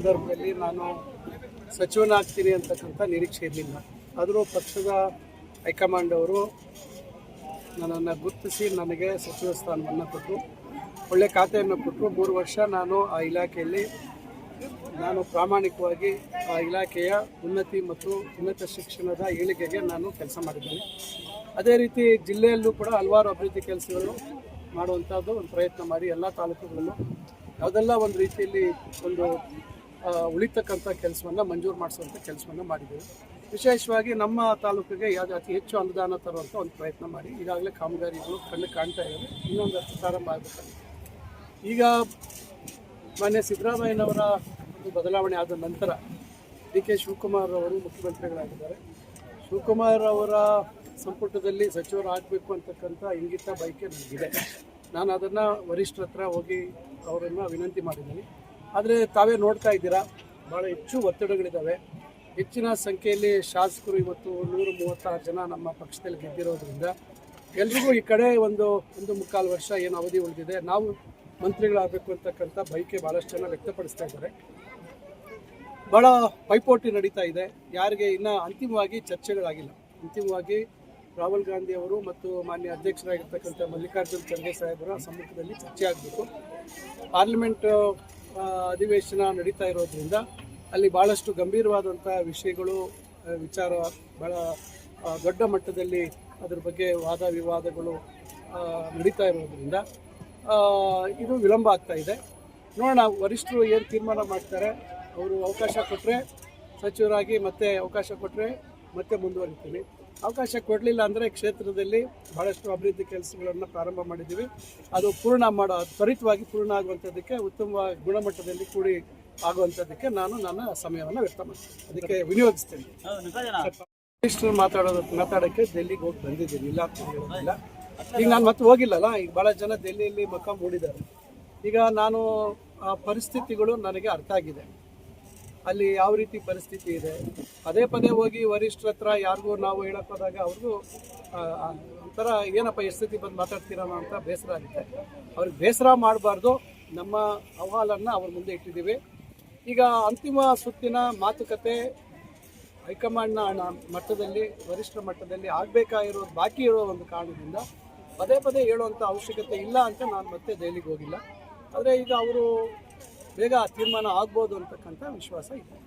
ಸಂದರ್ಭದಲ್ಲಿ ನಾನು ಸಚಿವನಾಗ್ತೀನಿ ಅಂತಕ್ಕಂಥ ನಿರೀಕ್ಷೆ ಇರಲಿಲ್ಲ. ಆದರೂ ಪಕ್ಷದ ಹೈಕಮಾಂಡ್ ಅವರು ನನ್ನನ್ನು ಗುರುತಿಸಿ ನನಗೆ ಸಚಿವ ಸ್ಥಾನವನ್ನು ಕೊಟ್ಟರು, ಒಳ್ಳೆ ಖಾತೆಯನ್ನು ಕೊಟ್ಟರು. 3 ವರ್ಷ ನಾನು ಆ ಇಲಾಖೆಯಲ್ಲಿ ಪ್ರಾಮಾಣಿಕವಾಗಿ ಆ ಇಲಾಖೆಯ ಉನ್ನತಿ ಮತ್ತು ಉನ್ನತ ಶಿಕ್ಷಣದ ಏಳಿಗೆಗೆ ನಾನು ಕೆಲಸ ಮಾಡಿದ್ದೇನೆ. ಅದೇ ರೀತಿ ಜಿಲ್ಲೆಯಲ್ಲೂ ಕೂಡ ಹಲವಾರು ಅಭಿವೃದ್ಧಿ ಕೆಲಸಗಳು ಮಾಡುವಂಥದ್ದು ಒಂದು ಪ್ರಯತ್ನ ಮಾಡಿ ಎಲ್ಲ ತಾಲೂಕುಗಳಲ್ಲೂ ಯಾವುದೆಲ್ಲ ಒಂದು ರೀತಿಯಲ್ಲಿ ಒಂದು ಉಳಿತಕ್ಕಂಥ ಕೆಲಸವನ್ನು ಮಂಜೂರು ಮಾಡಿಸುವಂಥ ಕೆಲಸವನ್ನು ಮಾಡಿದ್ದೇವೆ. ವಿಶೇಷವಾಗಿ ನಮ್ಮ ತಾಲೂಕಿಗೆ ಅತಿ ಹೆಚ್ಚು ಅನುದಾನ ತರುವಂಥ ಒಂದು ಪ್ರಯತ್ನ ಮಾಡಿ ಈಗಾಗಲೇ ಕಾಮಗಾರಿಗಳು ಕಣ್ಣು ಕಾಣ್ತಾ ಇದ್ದಾವೆ. ಇನ್ನೊಂದಷ್ಟು ಪ್ರಾರಂಭ ಆಗಬೇಕಾಗಿದೆ. ಈಗ ಮಾನ್ಯ ಸಿದ್ದರಾಮಯ್ಯನವರ ಒಂದು ಬದಲಾವಣೆ ಆದ ನಂತರ DK ಶಿವಕುಮಾರ್ ಅವರು ಮುಖ್ಯಮಂತ್ರಿಗಳಾಗಿದ್ದಾರೆ. ಶಿವಕುಮಾರ್ ಅವರ ಸಂಪುಟದಲ್ಲಿ ಸಚಿವರಾಗಬೇಕು ಅಂತಕ್ಕಂಥ ಇಂಗಿತ ಬಯಕೆ ನನಗಿದೆ. ನಾನು ಅದನ್ನು ವರಿಷ್ಠರ ಹತ್ರ ಹೋಗಿ ಅವರನ್ನು ವಿನಂತಿ ಮಾಡಿದ್ದೀನಿ. ಆದರೆ ತಾವೇ ನೋಡ್ತಾ ಇದ್ದೀರಾ, ಭಾಳ ಹೆಚ್ಚು ಒತ್ತಡಗಳಿದ್ದಾವೆ. ಹೆಚ್ಚಿನ ಸಂಖ್ಯೆಯಲ್ಲಿ ಶಾಸಕರು ಇವತ್ತು 136 ಜನ ನಮ್ಮ ಪಕ್ಷದಲ್ಲಿ ಗೆದ್ದಿರೋದ್ರಿಂದ ಎಲ್ರಿಗೂ ಈ ಕಡೆ ಒಂದು 1.25 ವರ್ಷ ಏನು ಅವಧಿ ಉಳಿದಿದೆ, ನಾವು ಮಂತ್ರಿಗಳಾಗಬೇಕು ಅಂತಕ್ಕಂಥ ಬಯಕೆ ಭಾಳಷ್ಟು ಜನ ವ್ಯಕ್ತಪಡಿಸ್ತಾ ಇದ್ದಾರೆ. ಭಾಳ ಪೈಪೋಟಿ ನಡೀತಾ ಇದೆ. ಯಾರಿಗೆ ಇನ್ನೂ ಅಂತಿಮವಾಗಿ ಚರ್ಚೆಗಳಾಗಿಲ್ಲ. ಅಂತಿಮವಾಗಿ ರಾಹುಲ್ ಗಾಂಧಿ ಅವರು ಮತ್ತು ಮಾನ್ಯ ಅಧ್ಯಕ್ಷರಾಗಿರ್ತಕ್ಕಂಥ ಮಲ್ಲಿಕಾರ್ಜುನ್ ಖರ್ಗೆ ಸಾಹೇಬರ ಸಮ್ಮುಖದಲ್ಲಿ ಚರ್ಚೆ ಆಗಬೇಕು. ಪಾರ್ಲಿಮೆಂಟ್ ಅಧಿವೇಶನ ನಡೀತಾ ಇರೋದ್ರಿಂದ ಅಲ್ಲಿ ಭಾಳಷ್ಟು ಗಂಭೀರವಾದಂಥ ವಿಷಯಗಳು ವಿಚಾರ ಭಾಳ ದೊಡ್ಡ ಮಟ್ಟದಲ್ಲಿ ಅದರ ಬಗ್ಗೆ ವಾದ ವಿವಾದಗಳು ನಡೀತಾ ಇರೋದ್ರಿಂದ ಇದು ವಿಳಂಬ ಆಗ್ತಾ ಇದೆ. ನೋಡೋಣ, ವರಿಷ್ಠರು ಏನು ತೀರ್ಮಾನ ಮಾಡ್ತಾರೆ. ಅವರು ಅವಕಾಶ ಕೊಟ್ಟರೆ ಸಚಿವರಾಗಿ ಮತ್ತೆ ಅವಕಾಶ ಕೊಟ್ಟರೆ ಮತ್ತೆ ಮುಂದುವರಿತೀವಿ. ಅವಕಾಶ ಕೊಡಲಿಲ್ಲ ಅಂದರೆ ಕ್ಷೇತ್ರದಲ್ಲಿ ಭಾಳಷ್ಟು ಅಭಿವೃದ್ಧಿ ಕೆಲಸಗಳನ್ನು ಪ್ರಾರಂಭ ಮಾಡಿದ್ದೀವಿ. ಅದು ತ್ವರಿತವಾಗಿ ಪೂರ್ಣ ಆಗುವಂಥದ್ದಕ್ಕೆ, ಉತ್ತಮ ಗುಣಮಟ್ಟದಲ್ಲಿ ಕೂಡಿ ಆಗುವಂಥದ್ದಕ್ಕೆ ನಾನು ನನ್ನ ಸಮಯವನ್ನು ವ್ಯರ್ಥ ಮಾಡ್ತೀನಿ, ಅದಕ್ಕೆ ವಿನಿಯೋಗಿಸ್ತೇನೆ. ವರಿಷ್ಠರು ಮಾತಾಡೋಕ್ಕೆ ಡೆಲ್ಲಿಗೆ ಹೋಗಿ ಬಂದಿದ್ದೀನಿ, ಇಲ್ಲ ಅಂತ ಹೇಳೋದಿಲ್ಲ. ಈಗ ನಾನು ಮತ್ತೆ ಹೋಗಿಲ್ಲಲ್ಲ, ಈಗ ಭಾಳ ಜನ ಡೆಲ್ಲಿಯಲ್ಲಿ ಮಕ್ಕ ಮೂಡಿದ್ದಾರೆ. ಈಗ ನಾನು ಆ ಪರಿಸ್ಥಿತಿಗಳು ನನಗೆ ಅರ್ಥ ಆಗಿದೆ. ಅಲ್ಲಿ ಯಾವ ರೀತಿ ಪರಿಸ್ಥಿತಿ ಇದೆ, ಪದೇ ಪದೇ ಹೋಗಿ ವರಿಷ್ಠರ ಹತ್ರ ಯಾರಿಗೂ ನಾವು ಹೇಳಕ್ಕೆ ಹೋದಾಗ ಅವ್ರಿಗೂ ಒಂಥರ ಏನಪ್ಪ ಎಷ್ಟು ಸ್ಥಿತಿ ಬಂದು ಮಾತಾಡ್ತೀರಲ್ಲ ಅಂತ ಬೇಸರ ಆಗುತ್ತೆ. ಅವ್ರಿಗೆ ಬೇಸರ ಮಾಡಬಾರ್ದು. ನಮ್ಮ ಅಹವಾಲನ್ನು ಅವ್ರ ಮುಂದೆ ಇಟ್ಟಿದ್ದೀವಿ. ಈಗ ಅಂತಿಮ ಸುತ್ತಿನ ಮಾತುಕತೆ ಹೈಕಮಾಂಡ್ನ ಮಟ್ಟದಲ್ಲಿ, ವರಿಷ್ಠರ ಮಟ್ಟದಲ್ಲಿ ಆಗಬೇಕಾಗಿರೋದು ಬಾಕಿ ಇರೋ ಒಂದು ಕಾರಣದಿಂದ ಪದೇ ಪದೇ ಹೇಳುವಂಥ ಅವಶ್ಯಕತೆ ಇಲ್ಲ ಅಂತ ನಾನು ಮತ್ತೆ ದೆಹಲಿಗೆ ಹೋಗಿಲ್ಲ. ಆದರೆ ಈಗ ಅವರು ಬೇಗ ತೀರ್ಮಾನ ಆಗ್ಬೋದು ಅಂತಕ್ಕಂಥ ವಿಶ್ವಾಸ ಇದೆ.